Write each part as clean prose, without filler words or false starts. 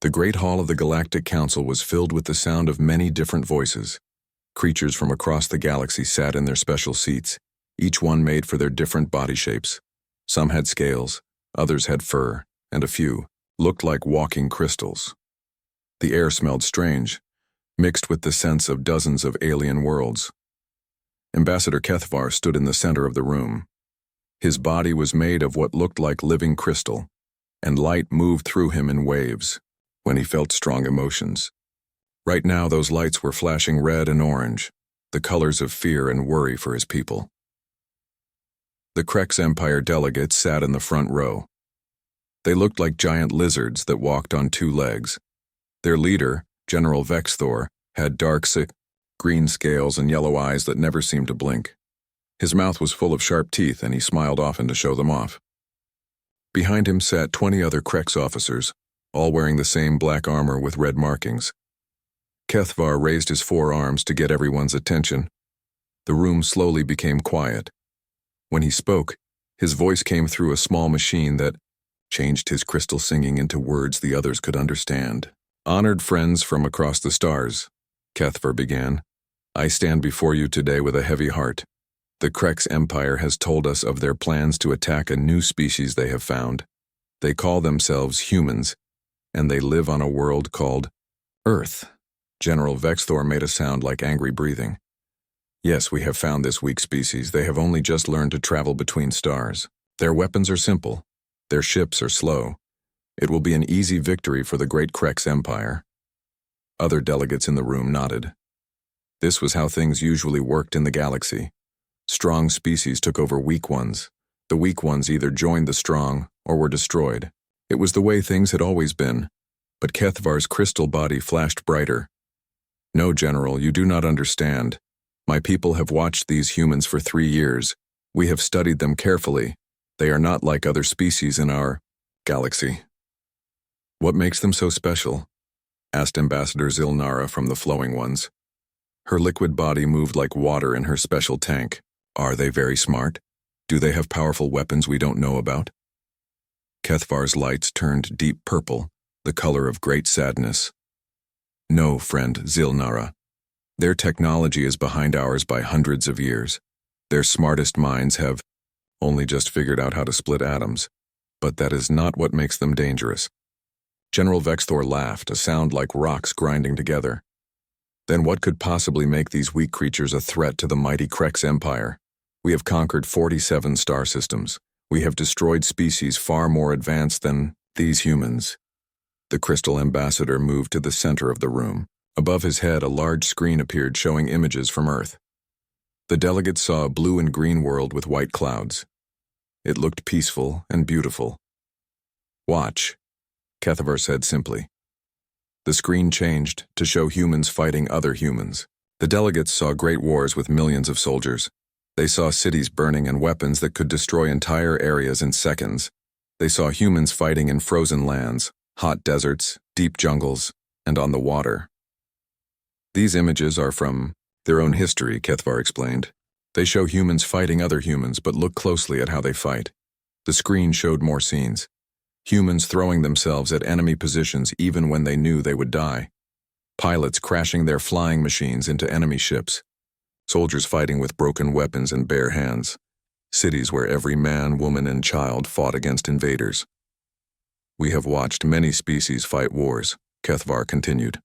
The great hall of the Galactic Council was filled with the sound of many different voices. Creatures from across the galaxy sat in their special seats, each one made for their different body shapes. Some had scales, others had fur, and a few looked like walking crystals. The air smelled strange, mixed with the sense of dozens of alien worlds. Ambassador Kethvar stood in the center of the room. His body was made of what looked like living crystal, and light moved through him in waves when he felt strong emotions. Right now, those lights were flashing red and orange, the colors of fear and worry for his people. The Krex Empire delegates sat in the front row. They looked like giant lizards that walked on two legs. Their leader, General Vexthor, had dark, green scales and yellow eyes that never seemed to blink. His mouth was full of sharp teeth, and he smiled often to show them off. Behind him sat 20 other Krex officers, all wearing the same black armor with red markings. Kethvar raised his forearms to get everyone's attention. The room slowly became quiet. When he spoke, his voice came through a small machine that changed his crystal singing into words the others could understand. "Honored friends from across the stars," Kethvar began, "I stand before you today with a heavy heart. The Krex Empire has told us of their plans to attack a new species they have found. They call themselves humans, and they live on a world called Earth." General Vexthor made a sound like angry breathing. "Yes, we have found this weak species. They have only just learned to travel between stars. Their weapons are simple. Their ships are slow. It will be an easy victory for the great Krex Empire." Other delegates in the room nodded. This was how things usually worked in the galaxy. Strong species took over weak ones. The weak ones either joined the strong or were destroyed. It was the way things had always been, but Kethvar's crystal body flashed brighter. "No, General, you do not understand. My people have watched these humans for 3 years. We have studied them carefully. They are not like other species in our galaxy." "What makes them so special?" asked Ambassador Zilnara from the Flowing Ones. Her liquid body moved like water in her special tank. "Are they very smart? Do they have powerful weapons we don't know about?" Kethvar's lights turned deep purple, the color of great sadness. "No, friend Zilnara. Their technology is behind ours by hundreds of years. Their smartest minds have only just figured out how to split atoms, but that is not what makes them dangerous." General Vexthor laughed, a sound like rocks grinding together. "Then what could possibly make these weak creatures a threat to the mighty Krex Empire? We have conquered 47 star systems. We have destroyed species far more advanced than these humans." The Crystal Ambassador moved to the center of the room. Above his head, a large screen appeared showing images from Earth. The delegates saw a blue and green world with white clouds. It looked peaceful and beautiful. "Watch," Kethvar said simply. The screen changed to show humans fighting other humans. The delegates saw great wars with millions of soldiers. They saw cities burning and weapons that could destroy entire areas in seconds. They saw humans fighting in frozen lands, hot deserts, deep jungles, and on the water. "These images are from their own history," Kethvar explained. "They show humans fighting other humans, but look closely at how they fight." The screen showed more scenes. Humans throwing themselves at enemy positions even when they knew they would die. Pilots crashing their flying machines into enemy ships. Soldiers fighting with broken weapons and bare hands. Cities where every man, woman, and child fought against invaders. "We have watched many species fight wars," Kethvar continued.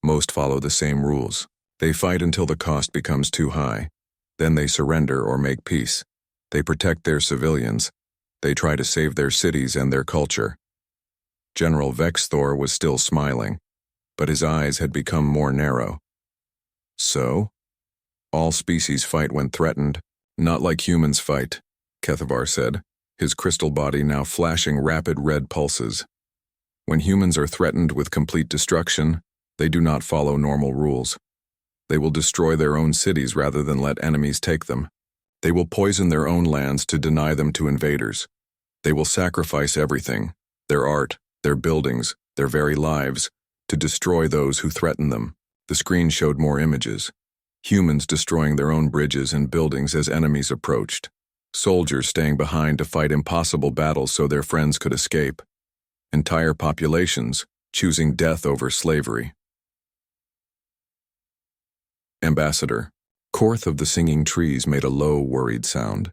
"Most follow the same rules. They fight until the cost becomes too high. Then they surrender or make peace. They protect their civilians. They try to save their cities and their culture." General Vexthor was still smiling, but his eyes had become more narrow. "So? All species fight when threatened, not like humans fight," Kethvar said, his crystal body now flashing rapid red pulses. "When humans are threatened with complete destruction, they do not follow normal rules. They will destroy their own cities rather than let enemies take them. They will poison their own lands to deny them to invaders. They will sacrifice everything, their art, their buildings, their very lives, to destroy those who threaten them." The screen showed more images. Humans destroying their own bridges and buildings as enemies approached. Soldiers staying behind to fight impossible battles so their friends could escape. Entire populations choosing death over slavery. Ambassador. Korth of the Singing Trees made a low, worried sound.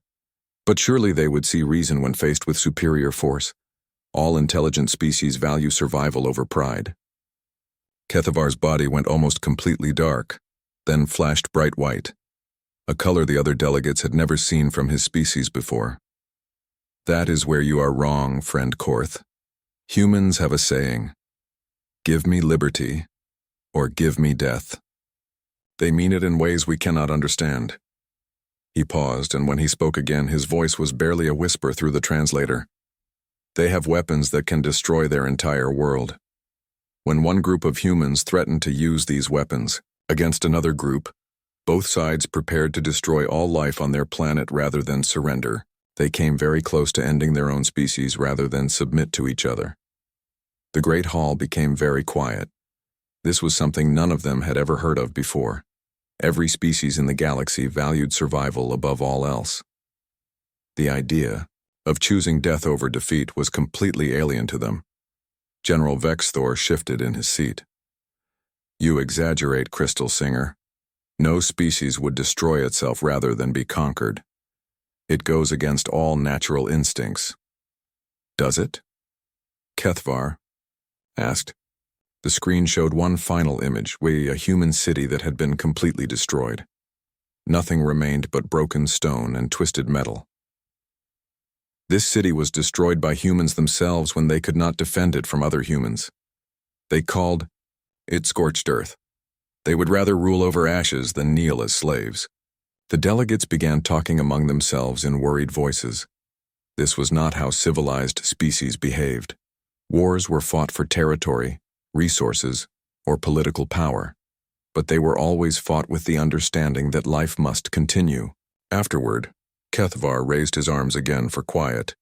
But surely they would see reason when faced with superior force. All intelligent species value survival over pride. Kethavar's body went almost completely dark, then flashed bright white, a color the other delegates had never seen from his species before. That is where you are wrong, friend Korth. Humans have a saying, "Give me liberty, or give me death." They mean it in ways we cannot understand. He paused, and when he spoke again, his voice was barely a whisper through the translator. They have weapons that can destroy their entire world. When one group of humans threatened to use these weapons against another group, both sides prepared to destroy all life on their planet rather than surrender. They came very close to ending their own species rather than submit to each other. The Great Hall became very quiet. This was something none of them had ever heard of before. Every species in the galaxy valued survival above all else. The idea of choosing death over defeat was completely alien to them. General Vexthor shifted in his seat. You exaggerate, Crystal Singer. No species would destroy itself rather than be conquered. It goes against all natural instincts. Does it? Kethavar asked. The screen showed one final image, a human city that had been completely destroyed. Nothing remained but broken stone and twisted metal. This city was destroyed by humans themselves when they could not defend it from other humans. They called it scorched earth. They would rather rule over ashes than kneel as slaves. The delegates began talking among themselves in worried voices. This was not how civilized species behaved. Wars were fought for territory, resources, or political power, but they were always fought with the understanding that life must continue. Afterward, Kethavar raised his arms again for quiet.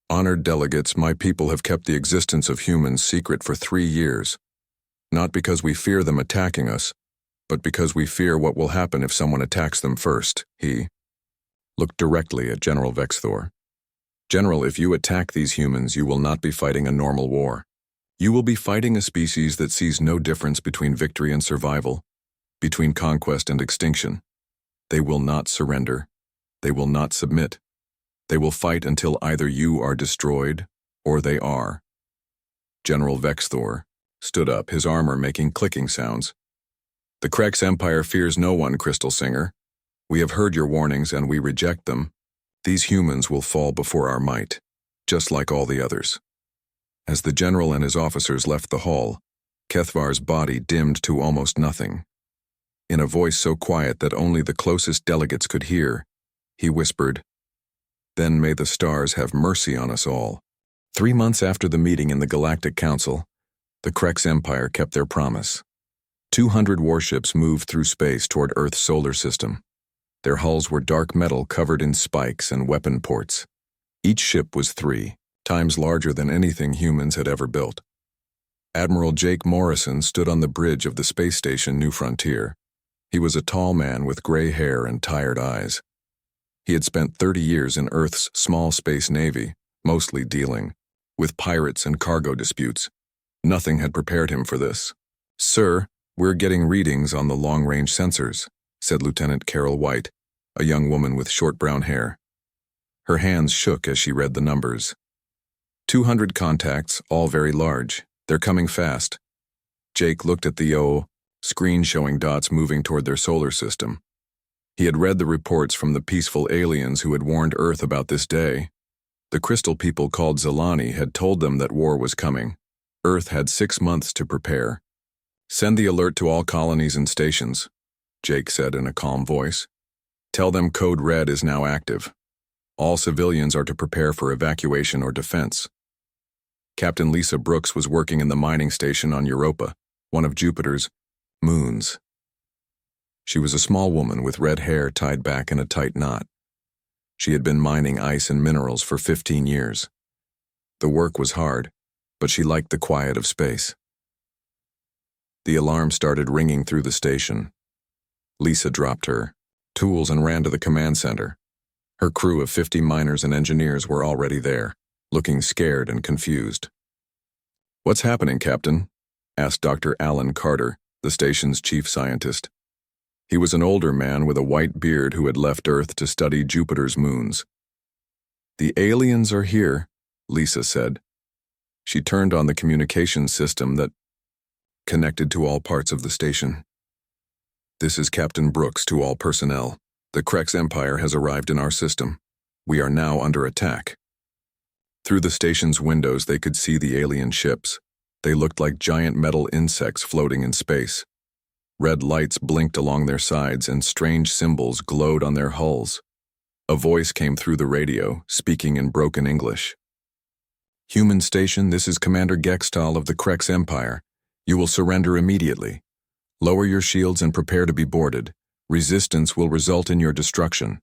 Honored delegates, my people have kept the existence of humans secret for 3 years, not because we fear them attacking us, but because we fear what will happen if someone attacks them first. He looked directly at General Vexthor. General, if you attack these humans, you will not be fighting a normal war. You will be fighting a species that sees no difference between victory and survival, between conquest and extinction. They will not surrender. They will not submit. They will fight until either you are destroyed or they are. General Vexthor stood up, his armor making clicking sounds. The Krex Empire fears no one, Crystal Singer. We have heard your warnings and we reject them. These humans will fall before our might, just like all the others. As the general and his officers left the hall, Kethavar's body dimmed to almost nothing. In a voice so quiet that only the closest delegates could hear, he whispered, "Then may the stars have mercy on us all." 3 months after the meeting in the Galactic Council, the Krex Empire kept their promise. 200 warships moved through space toward Earth's solar system. Their hulls were dark metal covered in spikes and weapon ports. Each ship was 3 times larger than anything humans had ever built. Admiral Jake Morrison stood on the bridge of the space station New Frontier. He was a tall man with gray hair and tired eyes. He had spent 30 years in Earth's small space navy, mostly dealing with pirates and cargo disputes. Nothing had prepared him for this. "Sir, we're getting readings on the long-range sensors," said Lieutenant Carol White, a young woman with short brown hair. Her hands shook as she read the numbers. 200 contacts, all very large. They're coming fast. Jake looked at the screen showing dots moving toward their solar system. He had read the reports from the peaceful aliens who had warned Earth about this day. The crystal people called Zelani had told them that war was coming. Earth had 6 months to prepare. "Send the alert to all colonies and stations," Jake said in a calm voice. "Tell them Code Red is now active. All civilians are to prepare for evacuation or defense." Captain Lisa Brooks was working in the mining station on Europa, one of Jupiter's moons. She was a small woman with red hair tied back in a tight knot. She had been mining ice and minerals for 15 years. The work was hard, but she liked the quiet of space. The alarm started ringing through the station. Lisa dropped her tools and ran to the command center. Her crew of 50 miners and engineers were already there, looking scared and confused. "What's happening, Captain?" asked Dr. Alan Carter, the station's chief scientist. He was an older man with a white beard who had left Earth to study Jupiter's moons. "The aliens are here," Lisa said. She turned on the communications system that connected to all parts of the station. "This is Captain Brooks to all personnel. The Krex Empire has arrived in our system. We are now under attack." Through the station's windows they could see the alien ships. They looked like giant metal insects floating in space. Red lights blinked along their sides and strange symbols glowed on their hulls. A voice came through the radio, speaking in broken English. "Human Station, this is Commander Gextal of the Krex Empire. You will surrender immediately. Lower your shields and prepare to be boarded. Resistance will result in your destruction."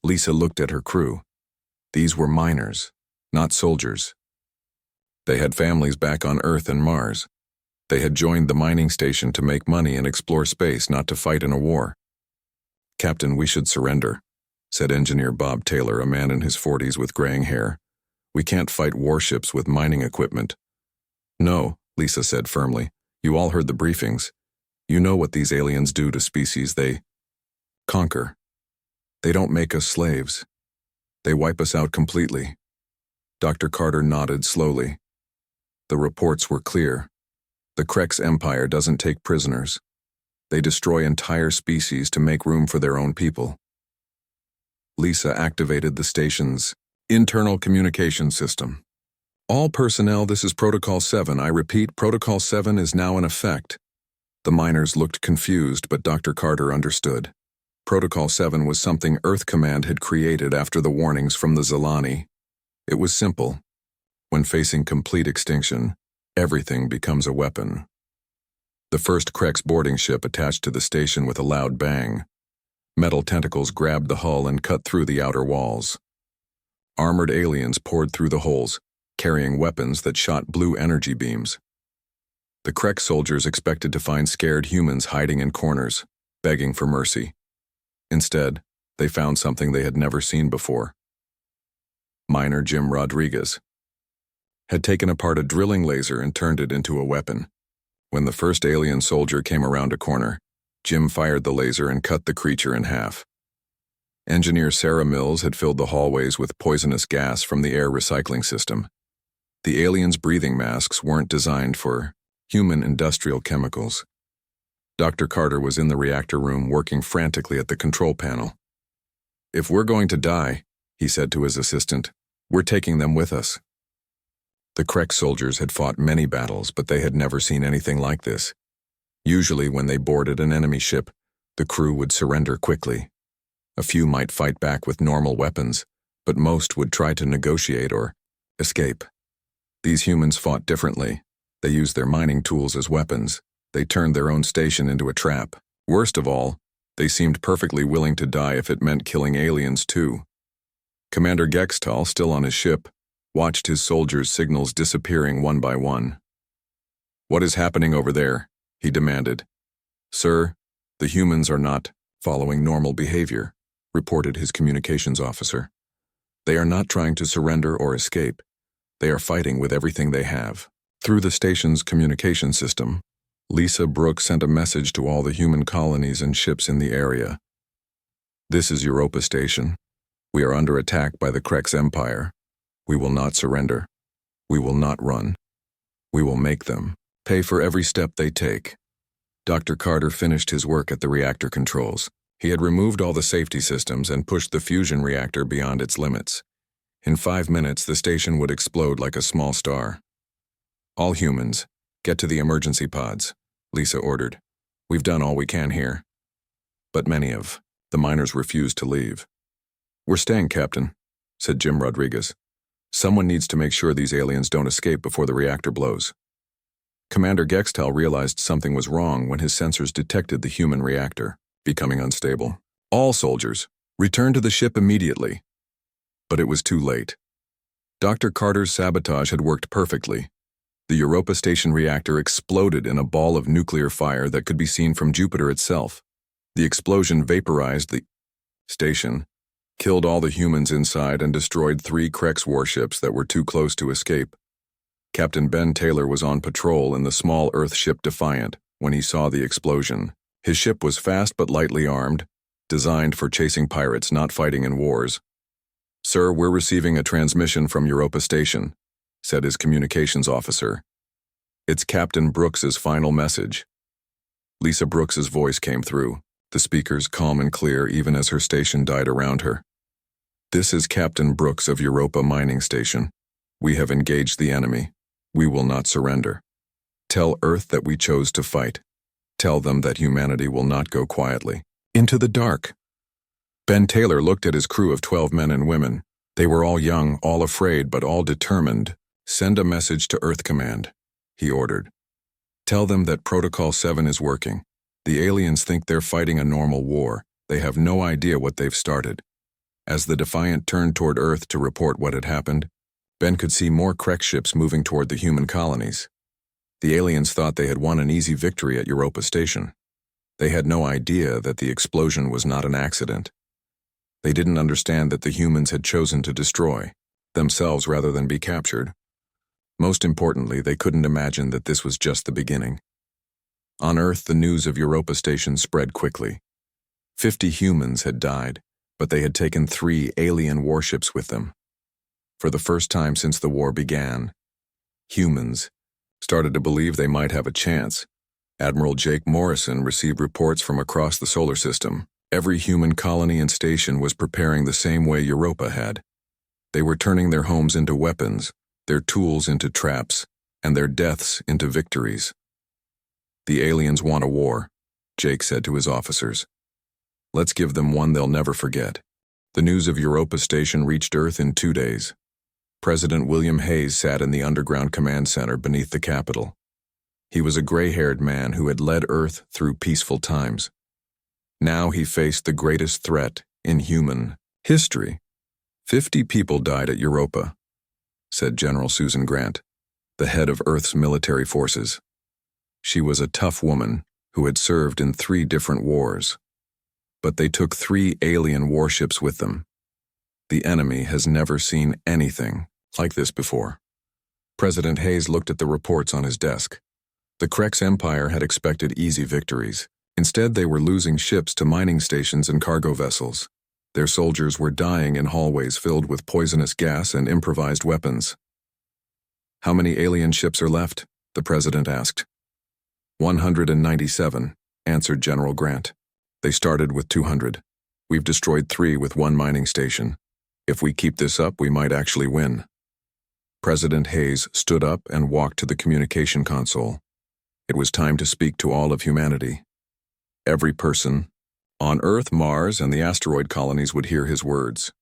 Lisa looked at her crew. These were miners, not soldiers. They had families back on Earth and Mars. They had joined the mining station to make money and explore space, not to fight in a war. "Captain, we should surrender," said Engineer Bob Taylor, a man in his 40s with graying hair. "We can't fight warships with mining equipment." "No," Lisa said firmly. "You all heard the briefings. You know what these aliens do to species they conquer. They don't make us slaves. They wipe us out completely." Dr. Carter nodded slowly. The reports were clear. The Krex Empire doesn't take prisoners. They destroy entire species to make room for their own people. Lisa activated the station's internal communication system. "All personnel, this is Protocol 7. I repeat, Protocol 7 is now in effect." The miners looked confused, but Dr. Carter understood. Protocol 7 was something Earth Command had created after the warnings from the Zilani. It was simple. When facing complete extinction, everything becomes a weapon. The first Krex boarding ship attached to the station with a loud bang. Metal tentacles grabbed the hull and cut through the outer walls. Armored aliens poured through the holes, carrying weapons that shot blue energy beams. The Krex soldiers expected to find scared humans hiding in corners, begging for mercy. Instead, they found something they had never seen before. Miner Jim Rodriguez had taken apart a drilling laser and turned it into a weapon. When the first alien soldier came around a corner, Jim fired the laser and cut the creature in half. Engineer Sarah Mills had filled the hallways with poisonous gas from the air recycling system. The aliens' breathing masks weren't designed for human industrial chemicals. Dr. Carter was in the reactor room working frantically at the control panel. "If we're going to die," he said to his assistant, "we're taking them with us." The Krex soldiers had fought many battles, but they had never seen anything like this. Usually when they boarded an enemy ship, the crew would surrender quickly. A few might fight back with normal weapons, but most would try to negotiate or escape. These humans fought differently. They used their mining tools as weapons. They turned their own station into a trap. Worst of all, they seemed perfectly willing to die if it meant killing aliens too. Commander Gextal, still on his ship, watched his soldiers' signals disappearing one by one. "What is happening over there?" he demanded. "Sir, the humans are not following normal behavior," reported his communications officer. "They are not trying to surrender or escape. They are fighting with everything they have." Through the station's communication system, Lisa Brooks sent a message to all the human colonies and ships in the area. "This is Europa Station. We are under attack by the Krex Empire. We will not surrender. We will not run. We will make them pay for every step they take." Dr. Carter finished his work at the reactor controls. He had removed all the safety systems and pushed the fusion reactor beyond its limits. In 5 minutes, the station would explode like a small star. "All humans, get to the emergency pods," Lisa ordered. "We've done all we can here." But many of the miners refused to leave. "We're staying, Captain," said Jim Rodriguez. "Someone needs to make sure these aliens don't escape before the reactor blows." Commander Gextal realized something was wrong when his sensors detected the human reactor becoming unstable. "All soldiers, return to the ship immediately." But it was too late. Dr. Carter's sabotage had worked perfectly. The Europa Station reactor exploded in a ball of nuclear fire that could be seen from Jupiter itself. The explosion vaporized the station, killed all the humans inside, and destroyed 3 Krex warships that were too close to escape. Captain Ben Taylor was on patrol in the small Earth ship Defiant when he saw the explosion. His ship was fast but lightly armed, designed for chasing pirates, not fighting in wars. "Sir, we're receiving a transmission from Europa Station," said his communications officer. "It's Captain Brooks's final message." Lisa Brooks's voice came through, the speakers calm and clear even as her station died around her. "This is Captain Brooks of Europa Mining Station. We have engaged the enemy. We will not surrender. Tell Earth that we chose to fight. Tell them that humanity will not go quietly into the dark." Ben Taylor looked at his crew of 12 men and women. They were all young, all afraid, but all determined. "Send a message to Earth Command," he ordered. "Tell them that Protocol 7 is working. The aliens think they're fighting a normal war. They have no idea what they've started." As the Defiant turned toward Earth to report what had happened, Ben could see more Krek ships moving toward the human colonies. The aliens thought they had won an easy victory at Europa Station. They had no idea that the explosion was not an accident. They didn't understand that the humans had chosen to destroy themselves rather than be captured. Most importantly, they couldn't imagine that this was just the beginning. On Earth, the news of Europa Station spread quickly. 50 humans had died, but they had taken 3 alien warships with them. For the first time since the war began, humans started to believe they might have a chance. Admiral Jake Morrison received reports from across the solar system. Every human colony and station was preparing the same way Europa had. They were turning their homes into weapons, their tools into traps, and their deaths into victories. "The aliens want a war," Jake said to his officers. "Let's give them one they'll never forget." The news of Europa Station reached Earth in 2 days. President William Hayes sat in the underground command center beneath the Capitol. He was a gray-haired man who had led Earth through peaceful times. Now he faced the greatest threat in human history. 50 people died at Europa," said General Susan Grant, the head of Earth's military forces. She was a tough woman who had served in 3 different wars. But they took 3 alien warships with them. The enemy has never seen anything like this before. President Hayes looked at the reports on his desk. The Krek's empire had expected easy victories. Instead, they were losing ships to mining stations and cargo vessels. Their soldiers were dying in hallways filled with poisonous gas and improvised weapons. "How many alien ships are left?" the president asked. 197, answered General Grant. "They started with 200. We've destroyed 3 with 1 mining station. If we keep this up, we might actually win." President Hayes stood up and walked to the communication console. It was time to speak to all of humanity. Every person on Earth, Mars, and the asteroid colonies would hear his words.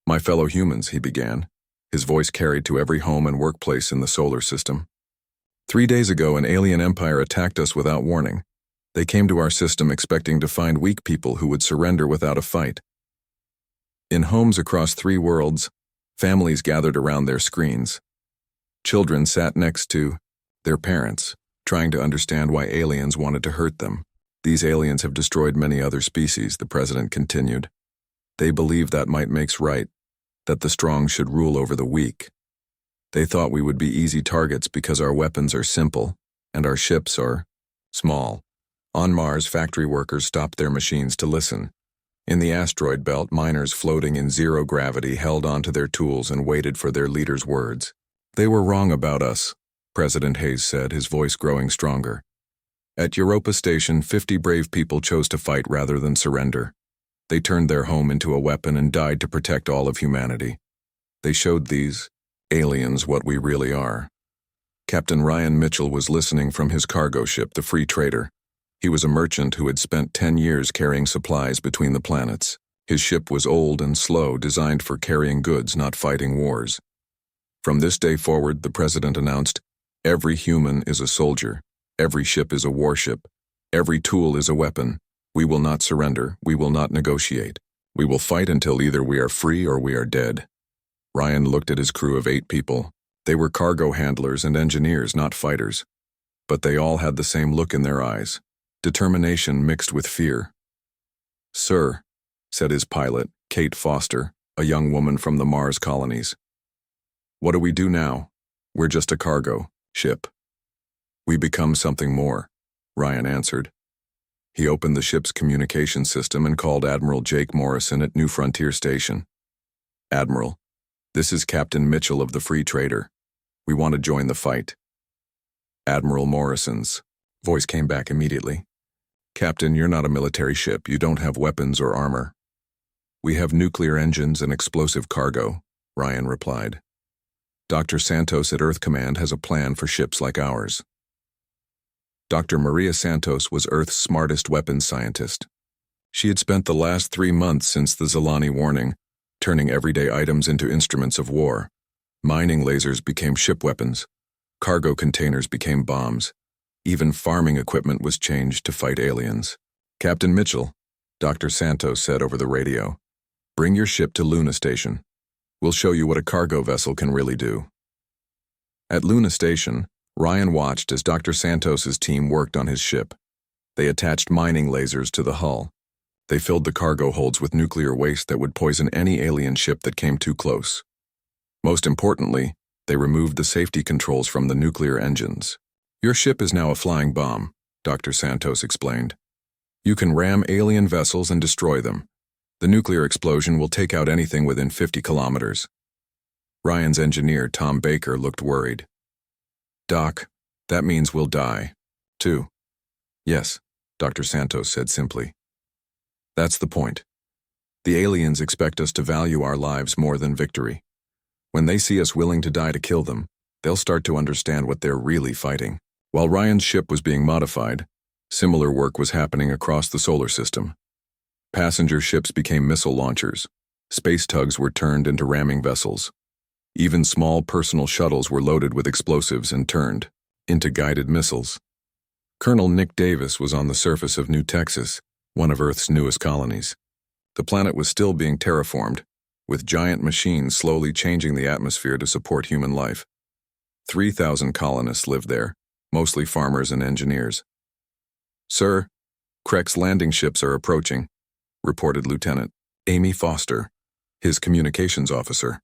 "My fellow humans," he began, his voice carried to every home and workplace in the solar system. 3 days ago, an alien empire attacked us without warning. They came to our system expecting to find weak people who would surrender without a fight. In homes across 3 worlds, families gathered around their screens. Children sat next to their parents, trying to understand why aliens wanted to hurt them. "These aliens have destroyed many other species," the president continued. "They believe that might makes right, that the strong should rule over the weak. They thought we would be easy targets because our weapons are simple and our ships are small." On Mars, factory workers stopped their machines to listen. In the asteroid belt, miners floating in zero gravity held onto their tools and waited for their leader's words. "They were wrong about us," President Hayes said, his voice growing stronger. "At Europa Station, 50 brave people chose to fight rather than surrender. They turned their home into a weapon and died to protect all of humanity. They showed these aliens what we really are." Captain Ryan Mitchell was listening from his cargo ship, the Free Trader. He was a merchant who had spent 10 years carrying supplies between the planets. His ship was old and slow, designed for carrying goods, not fighting wars. "From this day forward," the president announced, "every human is a soldier. Every ship is a warship. Every tool is a weapon. We will not surrender. We will not negotiate. We will fight until either we are free or we are dead." Ryan looked at his crew of 8 people. They were cargo handlers and engineers, not fighters. But they all had the same look in their eyes. Determination mixed with fear. "Sir," said his pilot, Kate Foster, a young woman from the Mars colonies. "What do we do now?" We're just a cargo ship. We become something more, Ryan answered. He opened the ship's communication system and called Admiral Jake Morrison at New Frontier Station. Admiral, this is Captain Mitchell of the Free Trader. We want to join the fight. Admiral Morrison's voice came back immediately. Captain, you're not a military ship. You don't have weapons or armor. We have nuclear engines and explosive cargo, Ryan replied. Dr. Santos at Earth Command has a plan for ships like ours. Dr. Maria Santos was Earth's smartest weapons scientist. She had spent the last 3 months since the Zilani warning, turning everyday items into instruments of war. Mining lasers became ship weapons. Cargo containers became bombs. Even farming equipment was changed to fight aliens. Captain Mitchell, Dr. Santos said over the radio, bring your ship to Luna Station. We'll show you what a cargo vessel can really do. At Luna Station, Ryan watched as Dr. Santos's team worked on his ship. They attached mining lasers to the hull. They filled the cargo holds with nuclear waste that would poison any alien ship that came too close. Most importantly, they removed the safety controls from the nuclear engines. Your ship is now a flying bomb, Dr. Santos explained. You can ram alien vessels and destroy them. The nuclear explosion will take out anything within 50 kilometers. Ryan's engineer, Tom Baker, looked worried. Doc, that means we'll die, too. Yes, Dr. Santos said simply. That's the point. The aliens expect us to value our lives more than victory. When they see us willing to die to kill them, they'll start to understand what they're really fighting. While Ryan's ship was being modified, similar work was happening across the solar system. Passenger ships became missile launchers. Space tugs were turned into ramming vessels. Even small personal shuttles were loaded with explosives and turned into guided missiles. Colonel Nick Davis was on the surface of New Texas, one of Earth's newest colonies. The planet was still being terraformed, with giant machines slowly changing the atmosphere to support human life. 3,000 colonists lived there, mostly farmers and engineers. Sir, Kreck's landing ships are approaching, reported Lieutenant Amy Foster, his communications officer.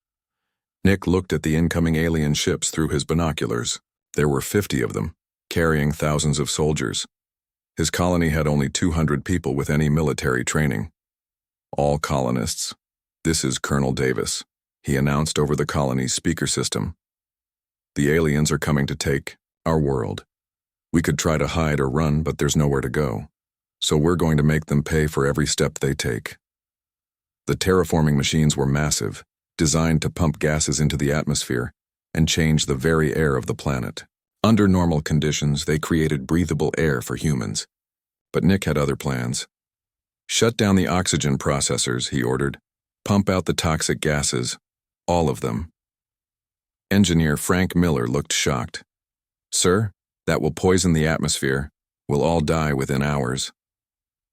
Nick looked at the incoming alien ships through his binoculars. There were 50 of them, carrying thousands of soldiers. His colony had only 200 people with any military training. All colonists. This is Colonel Davis, he announced over the colony's speaker system. The aliens are coming to take our world. We could try to hide or run, but there's nowhere to go. So we're going to make them pay for every step they take. The terraforming machines were massive, designed to pump gases into the atmosphere and change the very air of the planet. Under normal conditions, they created breathable air for humans. But Nick had other plans. Shut down the oxygen processors, he ordered. Pump out the toxic gases, all of them. Engineer Frank Miller looked shocked. Sir, that will poison the atmosphere. We'll all die within hours.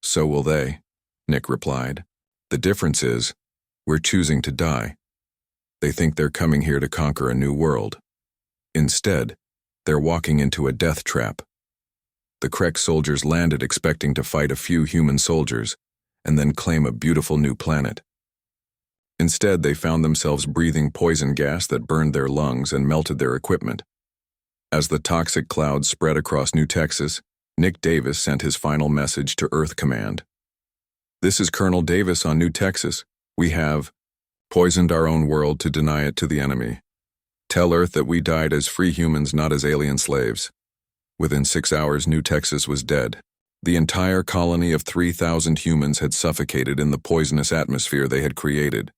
So will they, Nick replied. The difference is, we're choosing to die. They think they're coming here to conquer a new world. Instead, they're walking into a death trap. The Krek soldiers landed expecting to fight a few human soldiers and then claim a beautiful new planet. Instead, they found themselves breathing poison gas that burned their lungs and melted their equipment. As the toxic clouds spread across New Texas, Nick Davis sent his final message to Earth Command. This is Colonel Davis on New Texas. We have poisoned our own world to deny it to the enemy. Tell Earth that we died as free humans, not as alien slaves. Within 6 hours, New Texas was dead. The entire colony of 3,000 humans had suffocated in the poisonous atmosphere they had created.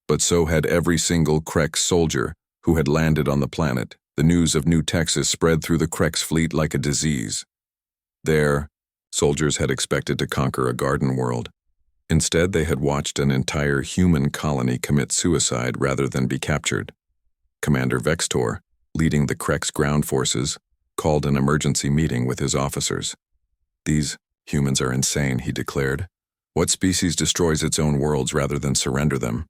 But so had every single Krek soldier who had landed on the planet. The news of New Texas spread through the Krek's fleet like a disease. There, soldiers had expected to conquer a garden world. Instead, they had watched an entire human colony commit suicide rather than be captured. Commander Vextor, leading the Krek's ground forces, called an emergency meeting with his officers. These humans are insane, he declared. What species destroys its own worlds rather than surrender them?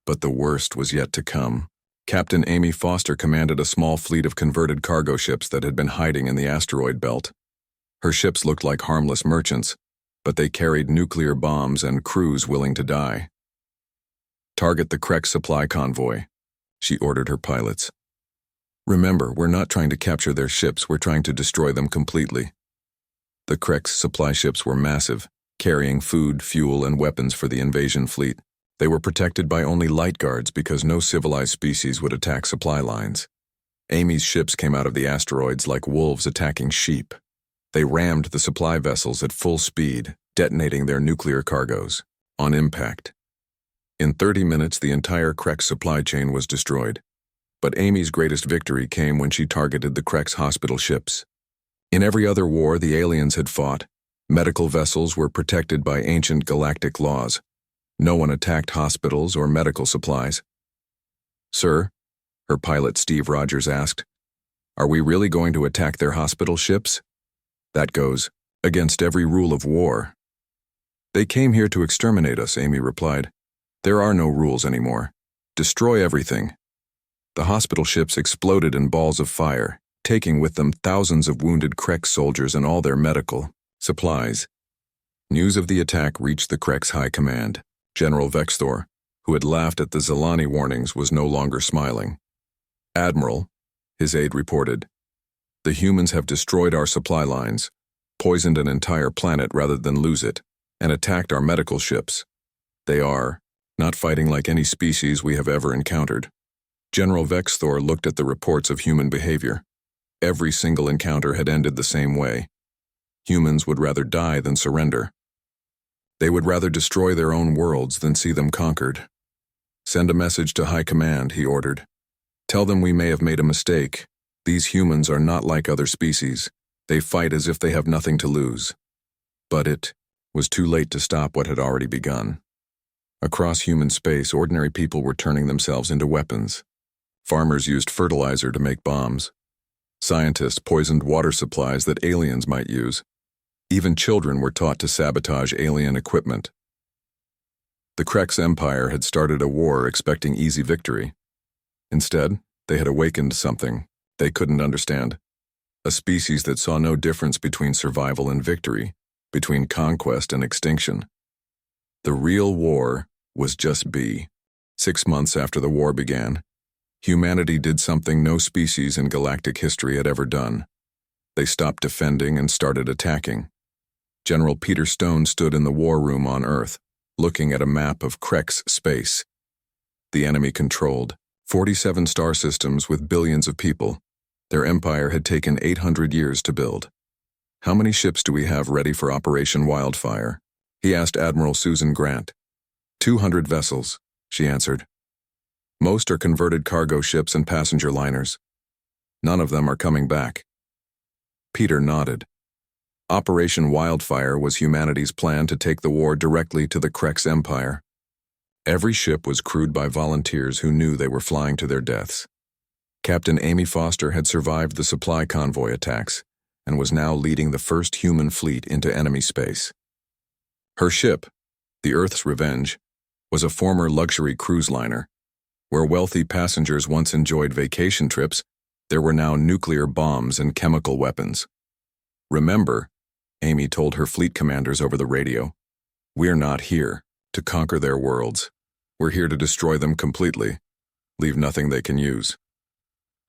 But the worst was yet to come. Captain Amy Foster commanded a small fleet of converted cargo ships that had been hiding in the asteroid belt. Her ships looked like harmless merchants, but they carried nuclear bombs and crews willing to die. Target the Krek supply convoy, she ordered her pilots. Remember, we're not trying to capture their ships, we're trying to destroy them completely. The Krex supply ships were massive, carrying food, fuel, and weapons for the invasion fleet. They were protected by only light guards because no civilized species would attack supply lines. Amy's ships came out of the asteroids like wolves attacking sheep. They rammed the supply vessels at full speed, detonating their nuclear cargoes. On impact. In 30 minutes, the entire Krex supply chain was destroyed. But Amy's greatest victory came when she targeted the Krex hospital ships. In every other war the aliens had fought, medical vessels were protected by ancient galactic laws. No one attacked hospitals or medical supplies. "Sir," her pilot Steve Rogers asked, "are we really going to attack their hospital ships?" "That goes against every rule of war." "They came here to exterminate us," Amy replied. "There are no rules anymore. Destroy everything." The hospital ships exploded in balls of fire, taking with them thousands of wounded Krex soldiers and all their medical supplies. News of the attack reached the Krex High Command. General Vexthor, who had laughed at the Zelani warnings, was no longer smiling. "Admiral," his aide reported, "the humans have destroyed our supply lines, poisoned an entire planet rather than lose it, and attacked our medical ships. They are not fighting like any species we have ever encountered." General Vexthor looked at the reports of human behavior. Every single encounter had ended the same way. Humans would rather die than surrender. They would rather destroy their own worlds than see them conquered. "Send a message to High Command," he ordered. "Tell them we may have made a mistake. These humans are not like other species. They fight as if they have nothing to lose." But it was too late to stop what had already begun. Across human space, ordinary people were turning themselves into weapons. Farmers used fertilizer to make bombs. Scientists poisoned water supplies that aliens might use. Even children were taught to sabotage alien equipment. The Krex Empire had started a war expecting easy victory. Instead, they had awakened something they couldn't understand. A species that saw no difference between survival and victory, between conquest and extinction. The real war was just be. 6 months after the war began, humanity did something no species in galactic history had ever done. They stopped defending and started attacking. General Peter Stone stood in the war room on Earth, looking at a map of Krex space. The enemy controlled 47 star systems with billions of people. Their empire had taken 800 years to build. "How many ships do we have ready for Operation Wildfire?" he asked Admiral Susan Grant. 200 vessels, she answered. "Most are converted cargo ships and passenger liners. None of them are coming back." Peter nodded. Operation Wildfire was humanity's plan to take the war directly to the Krex Empire. Every ship was crewed by volunteers who knew they were flying to their deaths. Captain Amy Foster had survived the supply convoy attacks and was now leading the first human fleet into enemy space. Her ship, the Earth's Revenge, was a former luxury cruise liner. Where wealthy passengers once enjoyed vacation trips, there were now nuclear bombs and chemical weapons. "Remember," Amy told her fleet commanders over the radio, "we're not here to conquer their worlds. We're here to destroy them completely, leave nothing they can use."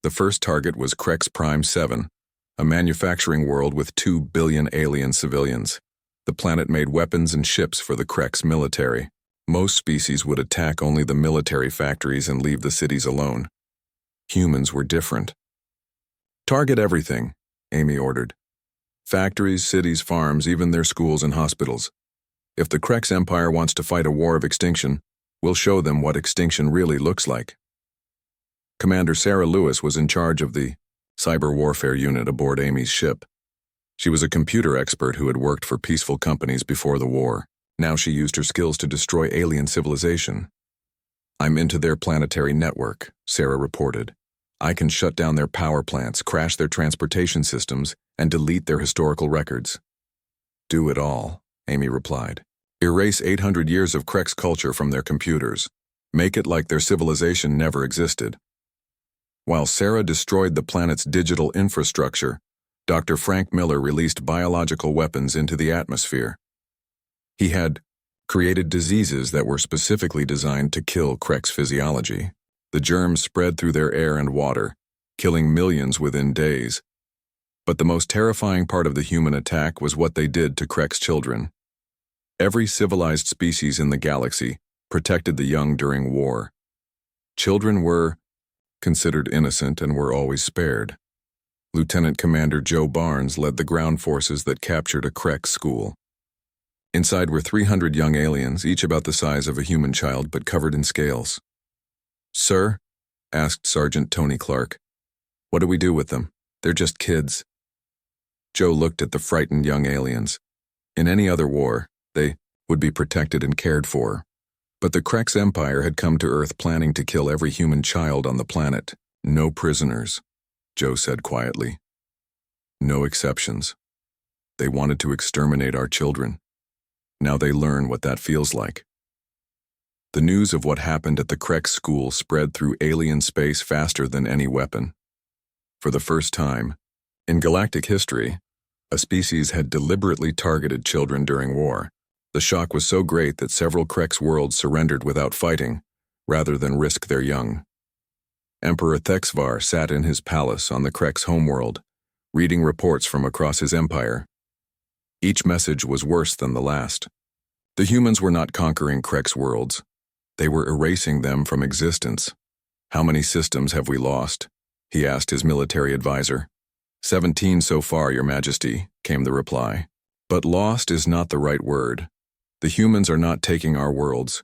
The first target was Krex Prime 7, a manufacturing world with 2 billion alien civilians. The planet made weapons and ships for the Krex military. Most species would attack only the military factories and leave the cities alone. Humans were different. "Target everything," Amy ordered. "Factories, cities, farms, even their schools and hospitals. If the Krex Empire wants to fight a war of extinction, we'll show them what extinction really looks like." Commander Sarah Lewis was in charge of the cyber warfare unit aboard Amy's ship. She was a computer expert who had worked for peaceful companies before the war. Now she used her skills to destroy alien civilization. "I'm into their planetary network," Sarah reported. "I can shut down their power plants, crash their transportation systems, and delete their historical records." "Do it all," Amy replied. "Erase 800 years of Krex culture from their computers. Make it like their civilization never existed." While Sarah destroyed the planet's digital infrastructure, Dr. Frank Miller released biological weapons into the atmosphere. He had created diseases that were specifically designed to kill Krex physiology. The germs spread through their air and water, killing millions within days. But the most terrifying part of the human attack was what they did to Krek's children. Every civilized species in the galaxy protected the young during war. Children were considered innocent and were always spared. Lieutenant Commander Joe Barnes led the ground forces that captured a Krek school. Inside were 300 young aliens, each about the size of a human child but covered in scales. "Sir?" asked Sergeant Tony Clark. "What do we do with them? They're just kids." Joe looked at the frightened young aliens. In any other war, they would be protected and cared for. But the Krek's empire had come to Earth planning to kill every human child on the planet. "No prisoners," Joe said quietly. "No exceptions. They wanted to exterminate our children. Now they learn what that feels like." The news of what happened at the Krek school spread through alien space faster than any weapon. For the first time in galactic history, a species had deliberately targeted children during war. The shock was so great that several Krek's worlds surrendered without fighting, rather than risk their young. Emperor Thexvar sat in his palace on the Krek's homeworld, reading reports from across his empire. Each message was worse than the last. The humans were not conquering Krek's worlds. They were erasing them from existence. "How many systems have we lost?" he asked his military advisor. 17 so far, Your Majesty," came the reply. "But lost is not the right word. The humans are not taking our worlds.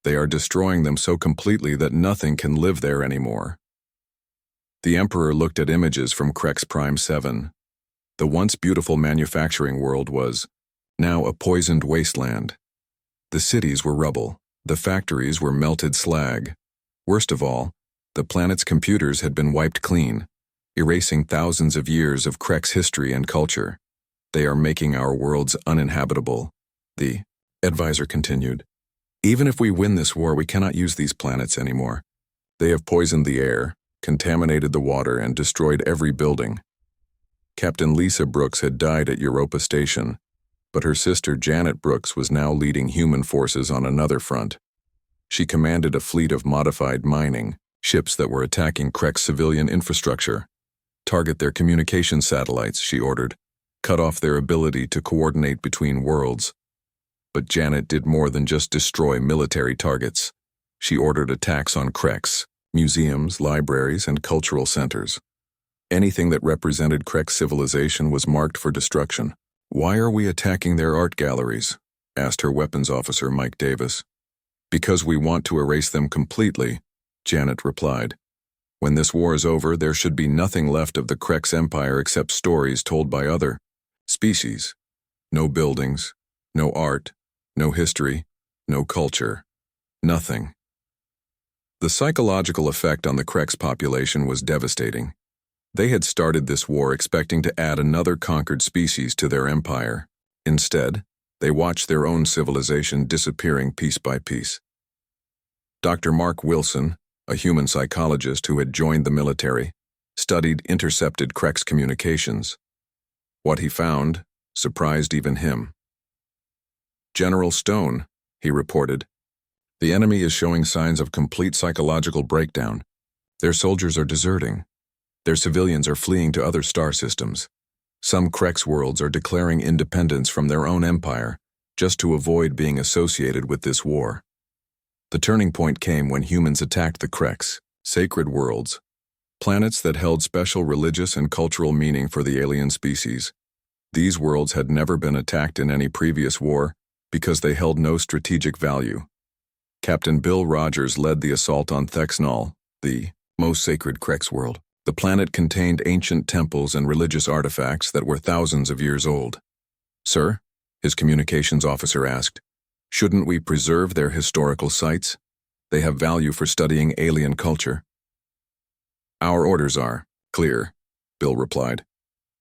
They are destroying them so completely that nothing can live there anymore." The Emperor looked at images from Krek's Prime 7. The once beautiful manufacturing world was now a poisoned wasteland. The cities were rubble. The factories were melted slag. Worst of all, the planet's computers had been wiped clean, erasing thousands of years of Krek's history and culture. "They are making our worlds uninhabitable," the advisor continued. "Even if we win this war, we cannot use these planets anymore. They have poisoned the air, contaminated the water, and destroyed every building." Captain Lisa Brooks had died at Europa Station, but her sister Janet Brooks was now leading human forces on another front. She commanded a fleet of modified mining ships that were attacking Krek's civilian infrastructure. "Target their communication satellites," she ordered. "Cut off their ability to coordinate between worlds." But Janet did more than just destroy military targets. She ordered attacks on Krek's museums, libraries, and cultural centers. Anything that represented Krek's civilization was marked for destruction. "Why are we attacking their art galleries?" asked her weapons officer Mike Davis. "Because we want to erase them completely," Janet replied. "When this war is over, there should be nothing left of the Krek's empire except stories told by other species. No buildings, no art, no history, no culture. Nothing." The psychological effect on the Krek's population was devastating. They had started this war expecting to add another conquered species to their empire. Instead, they watched their own civilization disappearing piece by piece. Dr. Mark Wilson, a human psychologist who had joined the military, studied intercepted Krek's communications. What he found surprised even him. "General Stone," he reported, "the enemy is showing signs of complete psychological breakdown. Their soldiers are deserting. Their civilians are fleeing to other star systems. Some Krek's worlds are declaring independence from their own empire, just to avoid being associated with this war." The turning point came when humans attacked the Krek's sacred worlds, planets that held special religious and cultural meaning for the alien species. These worlds had never been attacked in any previous war because they held no strategic value. Captain Bill Rogers led the assault on Thexnol, the most sacred Krek's world. The planet contained ancient temples and religious artifacts that were thousands of years old. "Sir?" his communications officer asked. "Shouldn't we preserve their historical sites? They have value for studying alien culture." "Our orders are clear," Bill replied.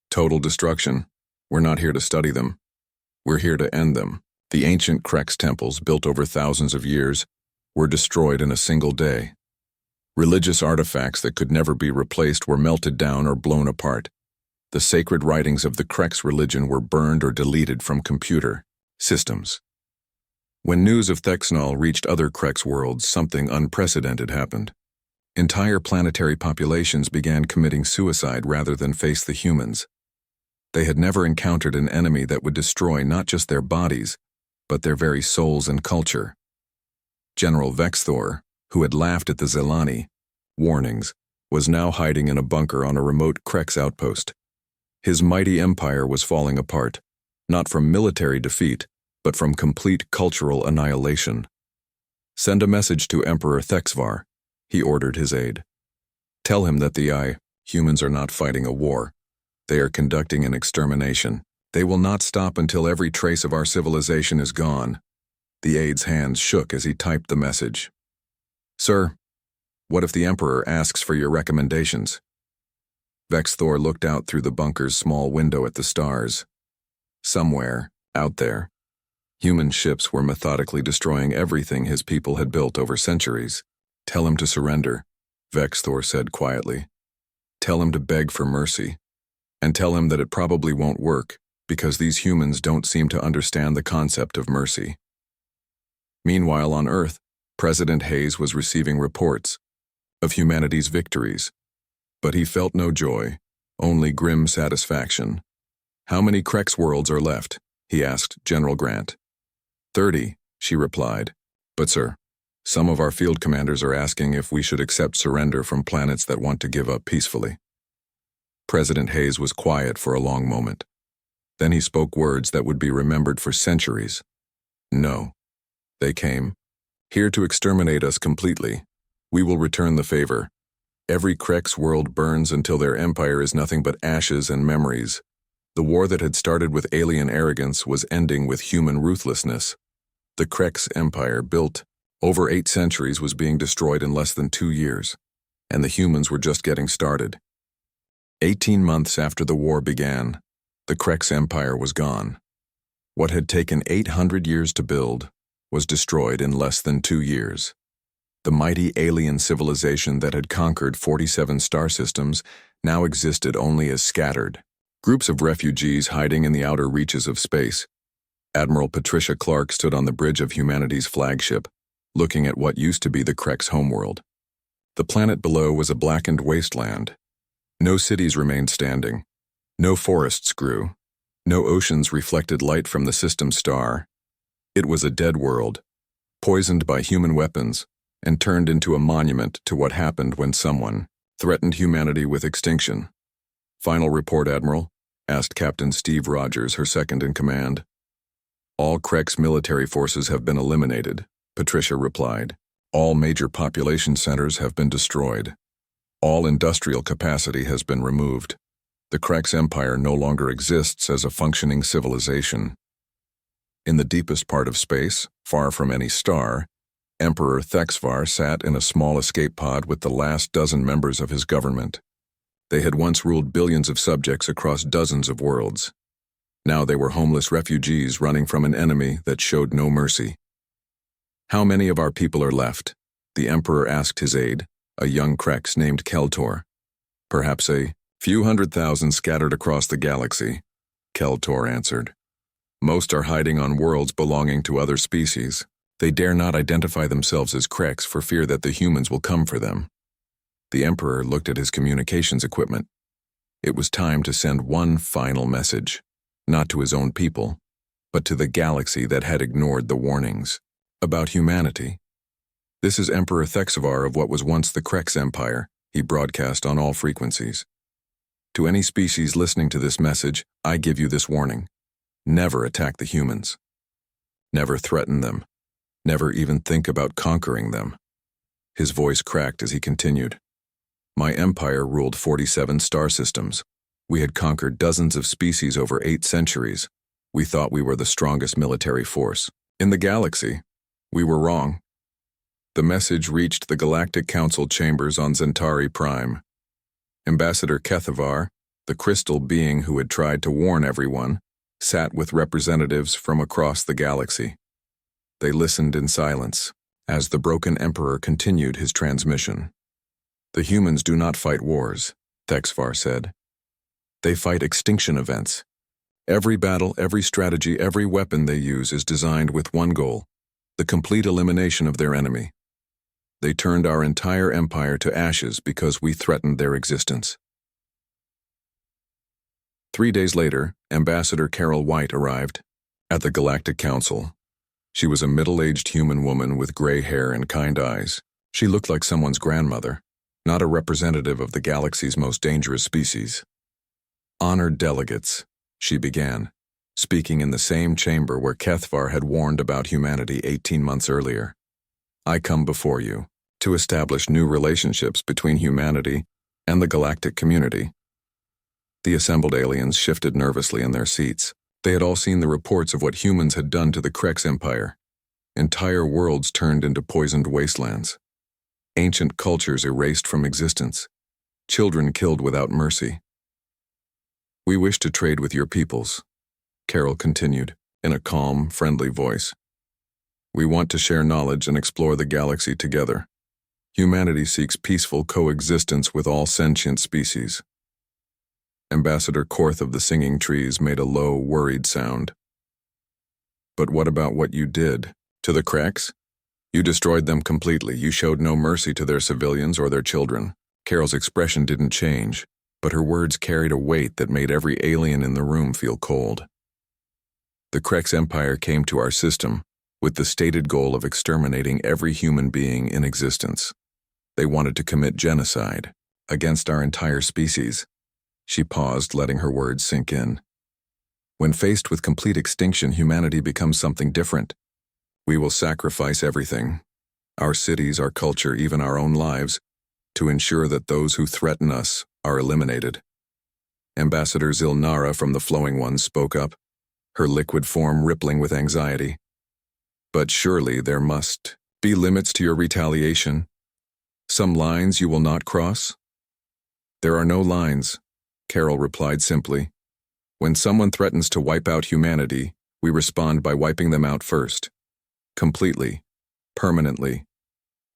"Total destruction. We're not here to study them. We're here to end them." The ancient Krek's temples, built over thousands of years, were destroyed in a single day. Religious artifacts that could never be replaced were melted down or blown apart. The sacred writings of the Krek's religion were burned or deleted from computer systems. When news of Thexnol reached other Krek's worlds, something unprecedented happened. Entire planetary populations began committing suicide rather than face the humans. They had never encountered an enemy that would destroy not just their bodies, but their very souls and culture. General Vexthor, who had laughed at the Zelani warnings, was now hiding in a bunker on a remote Krex outpost. His mighty empire was falling apart, not from military defeat, but from complete cultural annihilation. "Send a message to Emperor Thexvar," he ordered his aide. "Tell him that the humans are not fighting a war. They are conducting an extermination. They will not stop until every trace of our civilization is gone." The aide's hands shook as he typed the message. "Sir, what if the Emperor asks for your recommendations?" Vexthor looked out through the bunker's small window at the stars. Somewhere, out there, human ships were methodically destroying everything his people had built over centuries. "Tell him to surrender," Vexthor said quietly. "Tell him to beg for mercy. And tell him that it probably won't work, because these humans don't seem to understand the concept of mercy." Meanwhile on Earth, President Hayes was receiving reports of humanity's victories. But he felt no joy, only grim satisfaction. "How many Krex worlds are left?" he asked General Grant. 30, she replied. "But sir, some of our field commanders are asking if we should accept surrender from planets that want to give up peacefully." President Hayes was quiet for a long moment. Then he spoke words that would be remembered for centuries. "No. They came here to exterminate us completely. We will return the favor. Every Krex world burns until their empire is nothing but ashes and memories. The war that had started with alien arrogance was ending with human ruthlessness. The Krex empire, built over 8 centuries, was being destroyed in less than 2 years, and the humans were just getting started. 18 months after the war began, the Krex empire was gone. What had taken 800 years to build was destroyed in less than 2 years. The mighty alien civilization that had conquered 47 star systems now existed only as scattered groups of refugees hiding in the outer reaches of space. Admiral Patricia Clark stood on the bridge of humanity's flagship, looking at what used to be the Krex homeworld. The planet below was a blackened wasteland. No cities remained standing. No forests grew. No oceans reflected light from the system star. It was a dead world, poisoned by human weapons, and turned into a monument to what happened when someone threatened humanity with extinction. "Final report, Admiral?" asked Captain Steve Rogers, her second-in-command. "All Krex military forces have been eliminated," Patricia replied. "All major population centers have been destroyed. All industrial capacity has been removed. The Krex Empire no longer exists as a functioning civilization." In the deepest part of space, far from any star, Emperor Thexvar sat in a small escape pod with the last dozen members of his government. They had once ruled billions of subjects across dozens of worlds. Now they were homeless refugees running from an enemy that showed no mercy. "How many of our people are left?" the Emperor asked his aide, a young Krex named Keltor. "Perhaps a few 100,000 scattered across the galaxy," Keltor answered. "Most are hiding on worlds belonging to other species. They dare not identify themselves as Krex for fear that the humans will come for them." The Emperor looked at his communications equipment. It was time to send one final message, not to his own people, but to the galaxy that had ignored the warnings about humanity. "This is Emperor Thexvar of what was once the Krex Empire," he broadcast on all frequencies. "To any species listening to this message, I give you this warning. Never attack the humans. Never threaten them. Never even think about conquering them." His voice cracked as he continued. "My empire ruled 47 star systems. We had conquered dozens of species over 8 centuries. We thought we were the strongest military force in the galaxy. We were wrong." The message reached the Galactic Council chambers on Zentari Prime. Ambassador Kethavar, the crystal being who had tried to warn everyone, sat with representatives from across the galaxy. They listened in silence as the broken Emperor continued his transmission. "The humans do not fight wars," Thexvar said. "They fight extinction events. Every battle, every strategy, every weapon they use is designed with one goal: the complete elimination of their enemy. They turned our entire empire to ashes because we threatened their existence. 3 days later, Ambassador Carol White arrived at the Galactic Council. She was a middle-aged human woman with gray hair and kind eyes. She looked like someone's grandmother, not a representative of the galaxy's most dangerous species. "Honored delegates," she began, speaking in the same chamber where Kethvar had warned about humanity 18 months earlier. "I come before you to establish new relationships between humanity and the galactic community." The assembled aliens shifted nervously in their seats. They had all seen the reports of what humans had done to the Krex Empire. Entire worlds turned into poisoned wastelands. Ancient cultures erased from existence. Children killed without mercy. "We wish to trade with your peoples," Carol continued, in a calm, friendly voice. "We want to share knowledge and explore the galaxy together. Humanity seeks peaceful coexistence with all sentient species." Ambassador Korth of the Singing Trees made a low, worried sound. "But what about what you did to the Krex? You destroyed them completely. You showed no mercy to their civilians or their children." Carol's expression didn't change, but her words carried a weight that made every alien in the room feel cold. "The Krex Empire came to our system with the stated goal of exterminating every human being in existence. They wanted to commit genocide against our entire species." She paused, letting her words sink in. "When faced with complete extinction, humanity becomes something different. We will sacrifice everything, our cities, our culture, even our own lives, to ensure that those who threaten us are eliminated." Ambassador Zilnara from the Flowing Ones spoke up, her liquid form rippling with anxiety. "But surely there must be limits to your retaliation. Some lines you will not cross?" "There are no lines," Carol replied simply. "When someone threatens to wipe out humanity, we respond by wiping them out first. Completely, permanently.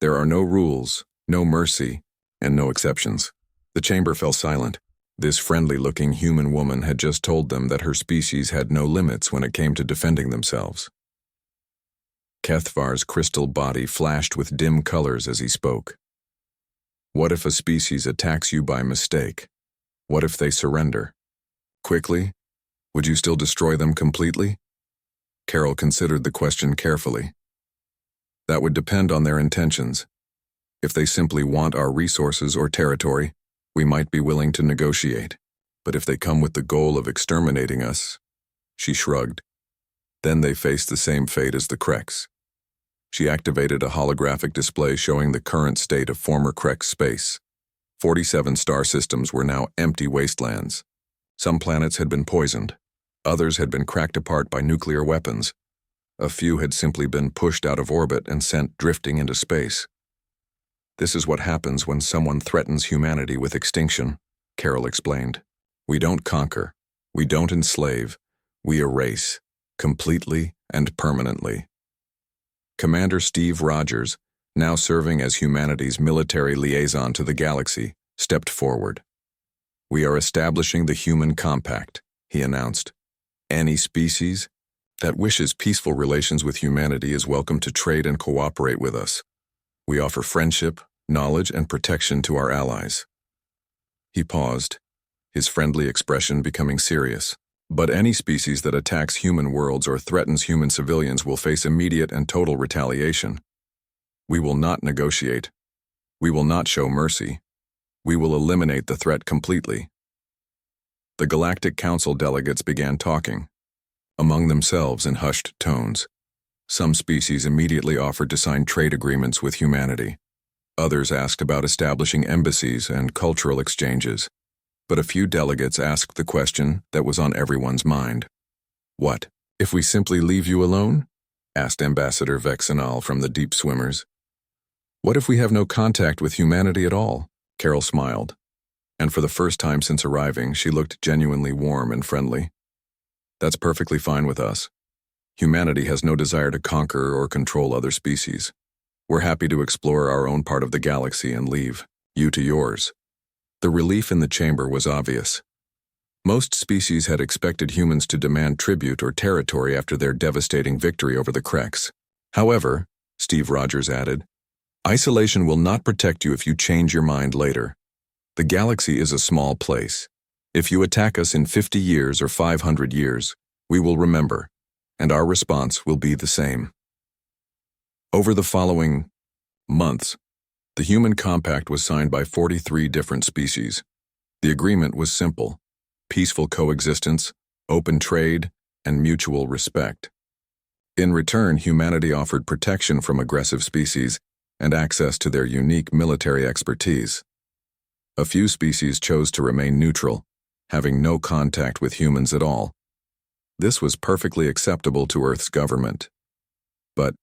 There are no rules, no mercy, and no exceptions." The chamber fell silent. This friendly-looking human woman had just told them that her species had no limits when it came to defending themselves. Kethvar's crystal body flashed with dim colors as he spoke. "What if a species attacks you by mistake? What if they surrender? Quickly? Would you still destroy them completely?" Carol considered the question carefully. "That would depend on their intentions. If they simply want our resources or territory, we might be willing to negotiate. But if they come with the goal of exterminating us," she shrugged, "then they face the same fate as the Krex." She activated a holographic display showing the current state of former Krex space. 47 star systems were now empty wastelands. Some planets had been poisoned. Others had been cracked apart by nuclear weapons. A few had simply been pushed out of orbit and sent drifting into space. "This is what happens when someone threatens humanity with extinction," Carol explained. "We don't conquer. We don't enslave. We erase, completely and permanently." Commander Steve Rogers, now serving as humanity's military liaison to the galaxy, stepped forward. "We are establishing the Human Compact," he announced. "Any species that wishes peaceful relations with humanity is welcome to trade and cooperate with us. We offer friendship, knowledge, and protection to our allies." He paused, his friendly expression becoming serious. "But any species that attacks human worlds or threatens human civilians will face immediate and total retaliation. We will not negotiate. We will not show mercy. We will eliminate the threat completely." The Galactic Council delegates began talking, among themselves in hushed tones. Some species immediately offered to sign trade agreements with humanity. Others asked about establishing embassies and cultural exchanges. But a few delegates asked the question that was on everyone's mind. "What, if we simply leave you alone?" asked Ambassador Vexenal from the Deep Swimmers. "What if we have no contact with humanity at all?" Carol smiled, and for the first time since arriving, she looked genuinely warm and friendly. "That's perfectly fine with us. Humanity has no desire to conquer or control other species. We're happy to explore our own part of the galaxy and leave you to yours." The relief in the chamber was obvious. Most species had expected humans to demand tribute or territory after their devastating victory over the Krex. However, Steve Rogers added, Isolation will not protect you if you change your mind later. The galaxy is a small place. If you attack us in 50 years or 500 years, we will remember, and our response will be the same. Over the following months, the Human Compact was signed by 43 different species. The agreement was simple: peaceful coexistence, open trade, and mutual respect. In return, humanity offered protection from aggressive species and access to their unique military expertise. A few species chose to remain neutral, having no contact with humans at all. This was perfectly acceptable to Earth's government. But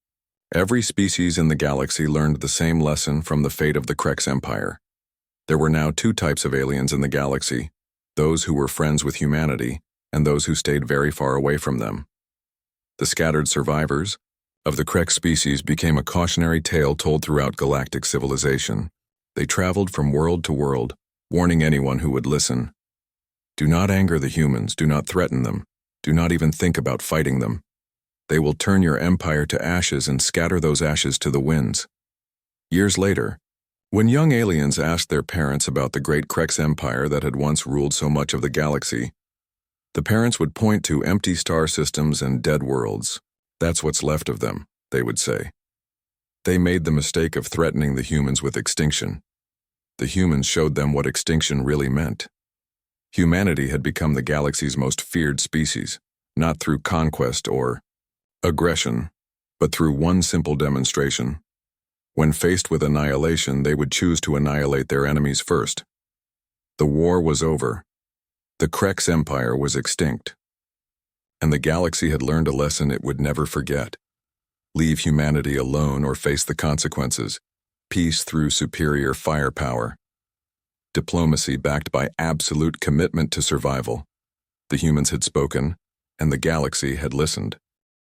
every species in the galaxy learned the same lesson from the fate of the Krex Empire. There were now two types of aliens in the galaxy: those who were friends with humanity and those who stayed very far away from them. The scattered survivors of the Krex species became a cautionary tale told throughout galactic civilization. They traveled from world to world, warning anyone who would listen. Do not anger the humans, do not threaten them, do not even think about fighting them. They will turn your empire to ashes and scatter those ashes to the winds. Years later, when young aliens asked their parents about the great Krex Empire that had once ruled so much of the galaxy, the parents would point to empty star systems and dead worlds. That's what's left of them, they would say. They made the mistake of threatening the humans with extinction. The humans showed them what extinction really meant. Humanity had become the galaxy's most feared species, not through conquest or aggression, but through one simple demonstration. When faced with annihilation, they would choose to annihilate their enemies first. The war was over. The Krex Empire was extinct. And the galaxy had learned a lesson it would never forget. Leave humanity alone or face the consequences. Peace through superior firepower. Diplomacy backed by absolute commitment to survival. The humans had spoken, and the galaxy had listened.